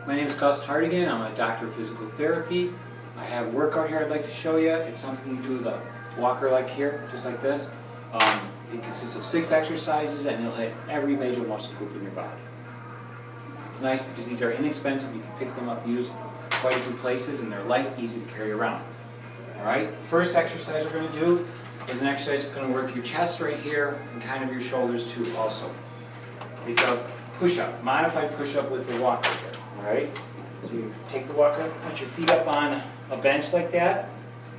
My name is Gus Hartigan. I'm a doctor of physical therapy. I have a workout here I'd like to show you. It's something you do with a walker like here, just like this. It consists of 6 exercises and it'll hit every major muscle group in your body. It's nice because these are inexpensive. You can pick them up, use quite a few places, and they're light, easy to carry around. Alright, first exercise we're going to do is an exercise that's going to work your chest right here and kind of your shoulders too also. It's a push-up, modified push-up with the walker here. Alright, so you take the walker, put your feet up on a bench like that,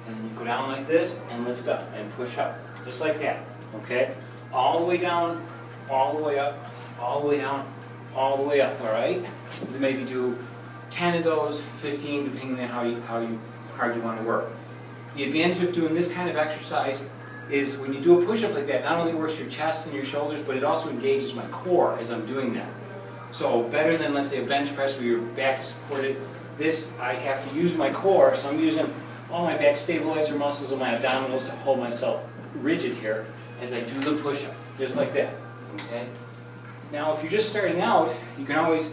and then you go down like this and lift up and push up, just like that. Okay, all the way down, all the way up, all the way down, all the way up. Alright, maybe do 10 of those, 15, depending on how hard you want to work. The advantage of doing this kind of exercise is when you do a push-up like that, not only works your chest and your shoulders, but it also engages my core as I'm doing that. So better than, let's say, a bench press where your back is supported, this I have to use my core, so I'm using all my back stabilizer muscles and my abdominals to hold myself rigid here as I do the push-up, just like that. Okay. Now if you're just starting out, you can always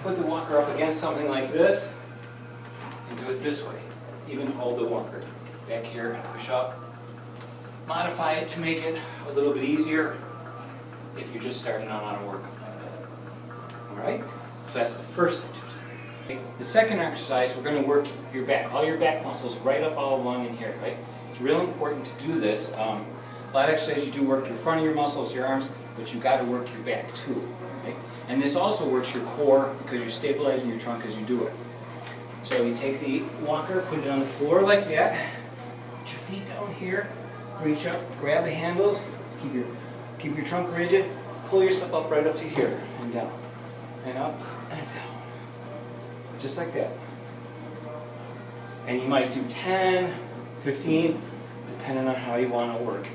put the walker up against something like this and do it this way. Even hold the walker back here and push up. Modify it to make it a little bit easier if you're just starting out on a workout like that. Alright? So that's the first exercise. Okay. The second exercise, we're going to work your back. All your back muscles right up all along in here, right? It's real important to do this. A lot of exercises you do work your front of your muscles, your arms, but you got to work your back too. Okay? And this also works your core because you're stabilizing your trunk as you do it. So you take the walker, put it on the floor like that, put your feet down here, reach up, grab the handles, keep your trunk rigid, pull yourself up right up to here, and down, and up, and down, just like that. And you might do 10, 15, depending on how you want to work.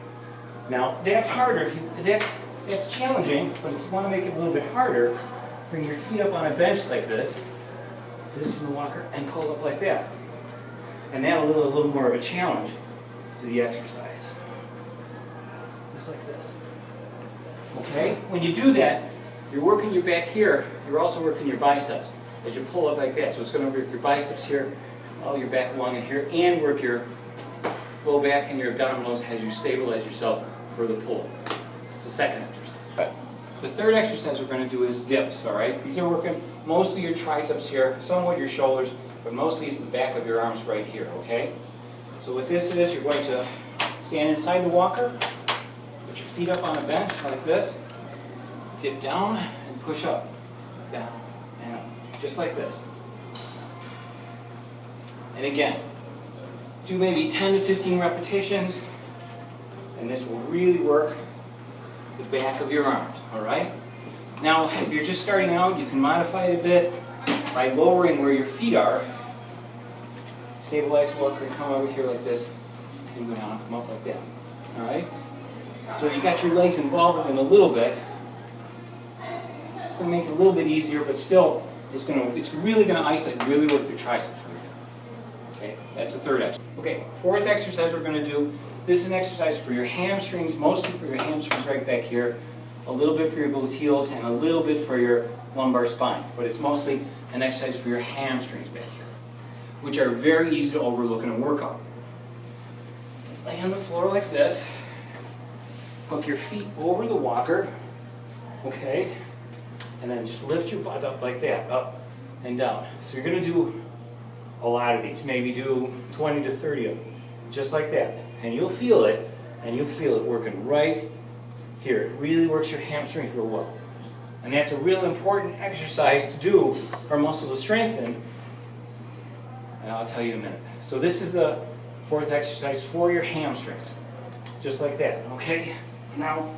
Now that's harder, that's challenging, but if you want to make it a little bit harder, bring your feet up on a bench like this, position the walker, and pull up like that. And that'll a little more of a challenge to the exercise. Just like this. Okay? When you do that, you're working your back here, you're also working your biceps as you pull up like that. So it's going to work your biceps here, all your back along in here, and work your low back and your abdominals as you stabilize yourself for the pull. That's the second exercise. The third exercise we're going to do is dips, alright? These are working mostly your triceps here, somewhat your shoulders, but mostly it's the back of your arms right here, okay? So what this is, you're going to stand inside the walker, put your feet up on a bench like this, dip down and push up, down and up, just like this. And again, do maybe 10 to 15 repetitions, and this will really work the back of your arms, alright? Now, if you're just starting out, you can modify it a bit by lowering where your feet are. Stabilize the walker and come over here like this, and go down, come up like that, alright? So you got your legs involved in a little bit. It's going to make it a little bit easier, but still, it's really going to isolate, really work your triceps for you. Okay, that's the third exercise. Okay, fourth exercise we're going to do. This is an exercise for your hamstrings, mostly for your hamstrings right back here, a little bit for your gluteals, and a little bit for your lumbar spine. But it's mostly an exercise for your hamstrings back here, which are very easy to overlook in a workout. Lay on the floor like this, hook your feet over the walker, okay, and then just lift your butt up like that, up and down. So you're going to do a lot of these, maybe do 20 to 30 of them, just like that. And you'll feel it, working right here. It really works your hamstrings real well. And that's a real important exercise to do for a muscle to strengthen. And I'll tell you in a minute. So this is the fourth exercise for your hamstrings. Just like that, okay? Now,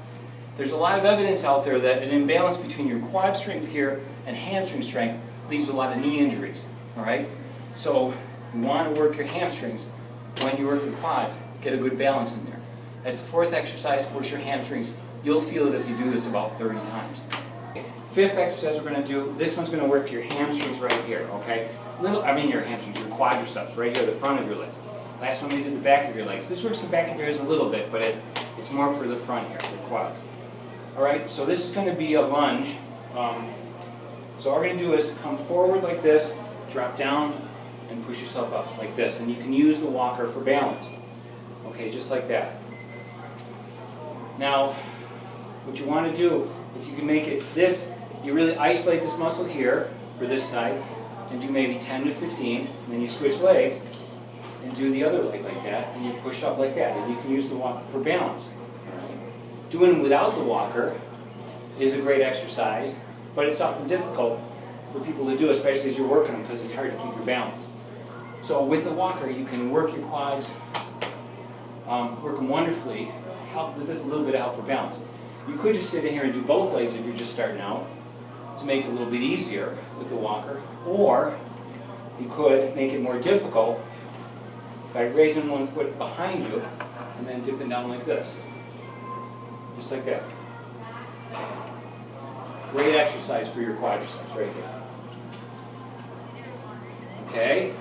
there's a lot of evidence out there that an imbalance between your quad strength here and hamstring strength leads to a lot of knee injuries, alright? So you want to work your hamstrings when you work your quads. Get a good balance in there. As the fourth exercise, works your hamstrings. You'll feel it if you do this about 30 times. Okay. Fifth exercise we're going to do, this one's going to work your hamstrings right here, okay? Your hamstrings, your quadriceps, right here, the front of your leg. Last one we did the back of your legs. This works the back of yours a little bit, but it's more for the front here, the quad. Alright, so this is going to be a lunge. So all we're going to do is come forward like this, drop down, and push yourself up like this. And you can use the walker for balance. Okay, just like that. Now, what you want to do, if you can make it this, you really isolate this muscle here for this side, and do maybe 10 to 15, and then you switch legs, and do the other leg like that, and you push up like that, and you can use the walker for balance. Doing without the walker is a great exercise, but it's often difficult for people to do, especially as you're working them, because it's hard to keep your balance. So with the walker, you can work your quads, work them wonderfully, help with this a little bit of help for balance. You could just sit in here and do both legs if you're just starting out to make it a little bit easier with the walker, or you could make it more difficult by raising one foot behind you and then dipping down like this. Just like that. Great exercise for your quadriceps right here. Okay?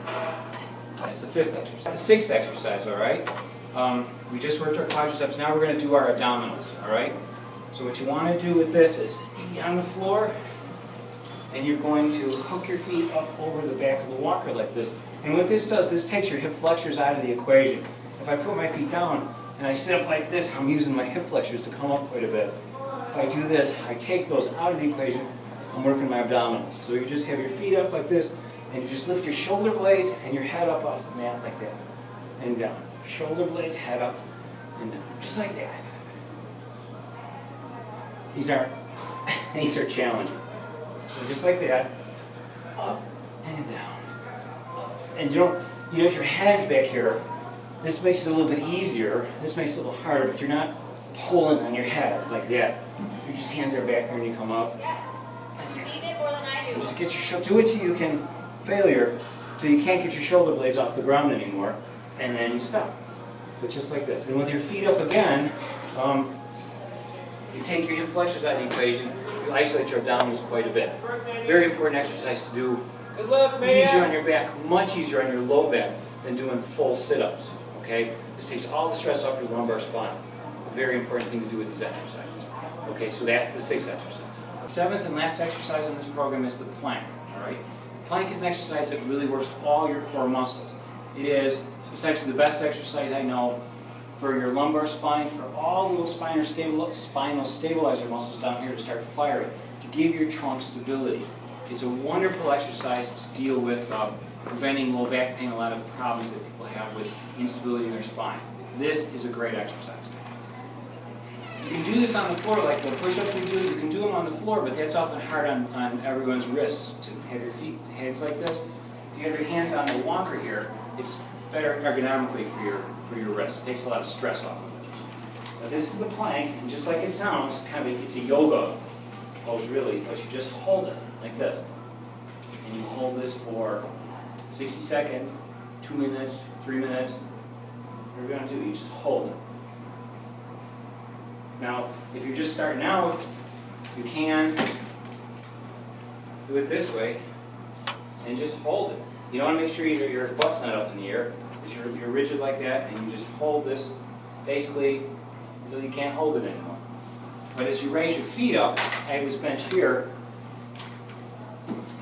That's the fifth exercise. The sixth exercise, all right? We just worked our quadriceps. Now we're going to do our abdominals, all right? So what you want to do with this is you get on the floor and you're going to hook your feet up over the back of the walker like this. And what this does, this takes your hip flexors out of the equation. If I put my feet down and I sit up like this, I'm using my hip flexors to come up quite a bit. If I do this, I take those out of the equation, I'm working my abdominals. So you just have your feet up like this, and you just lift your shoulder blades and your head up off the mat like that, and down. Shoulder blades, head up, and down. Just like that. These are challenging. So just like that, up and down. And you know, if your head's back here, this makes it a little bit easier. This makes it a little harder, but you're not pulling on your head like that. Your just hands are back there and you come up. Yes. You need it more than I do. And just get your do it till you can failure, so you can't get your shoulder blades off the ground anymore, and then you stop. But just like this. And with your feet up again, you take your hip flexors out of the equation. You isolate your abdominals quite a bit. Very important exercise to do. Good luck, man. Easier on your back, much easier on your low back than doing full sit-ups. Okay? This takes all the stress off your lumbar spine. A very important thing to do with these exercises. Okay, so that's the sixth exercise. The seventh and last exercise in this program is the plank. All right? The plank is an exercise that really works all your core muscles. It is essentially the best exercise I know for your lumbar spine, for all those spinal stabilizer muscles down here to start firing, to give your trunk stability. It's a wonderful exercise to deal with preventing low back pain, a lot of problems that people have with instability in their spine. This is a great exercise. You can do this on the floor, like the push-ups we do, you can do them on the floor, but that's often hard on everyone's wrists, to have your hands like this. If you have your hands on the walker here, it's better ergonomically for your wrists. It takes a lot of stress off of it. Now this is the plank, and just like it sounds, it's a yoga pose really, but you just hold it like this. And you hold this for 60 seconds, 2 minutes, 3 minutes. What you're going to do, you just hold it. Now, if you're just starting out, you can do it this way and just hold it. You don't want to make sure your butt's not up in the air, because you're rigid like that, and you just hold this basically until you can't hold it anymore. But as you raise your feet up, I have this bench here.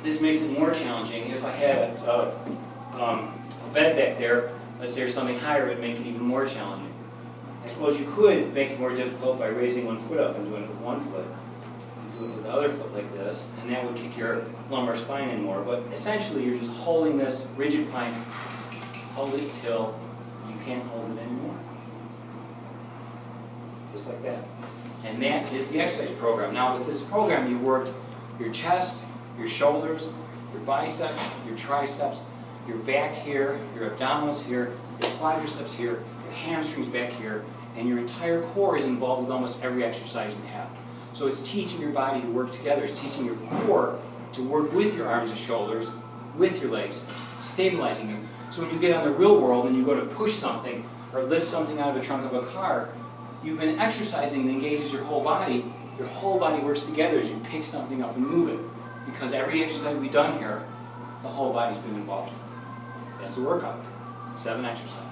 This makes it more challenging. If I had a bed back there, let's say, or something higher, it would make it even more challenging. I suppose you could make it more difficult by raising one foot up and doing it with one foot. You do it with the other foot like this, and that would kick your lumbar spine in more. But essentially, you're just holding this rigid plank, hold it till you can't hold it anymore. Just like that. And that is the exercise program. Now, with this program, you've worked your chest, your shoulders, your biceps, your triceps, your back here, your abdominals here, your quadriceps here, your hamstrings back here, and your entire core is involved with almost every exercise you have. So it's teaching your body to work together. It's teaching your core to work with your arms and shoulders, with your legs, stabilizing them. So when you get out in the real world and you go to push something or lift something out of the trunk of a car, you've been exercising and engages your whole body. Your whole body works together as you pick something up and move it. Because every exercise we've done here, the whole body's been involved. That's the workout. 7 exercises.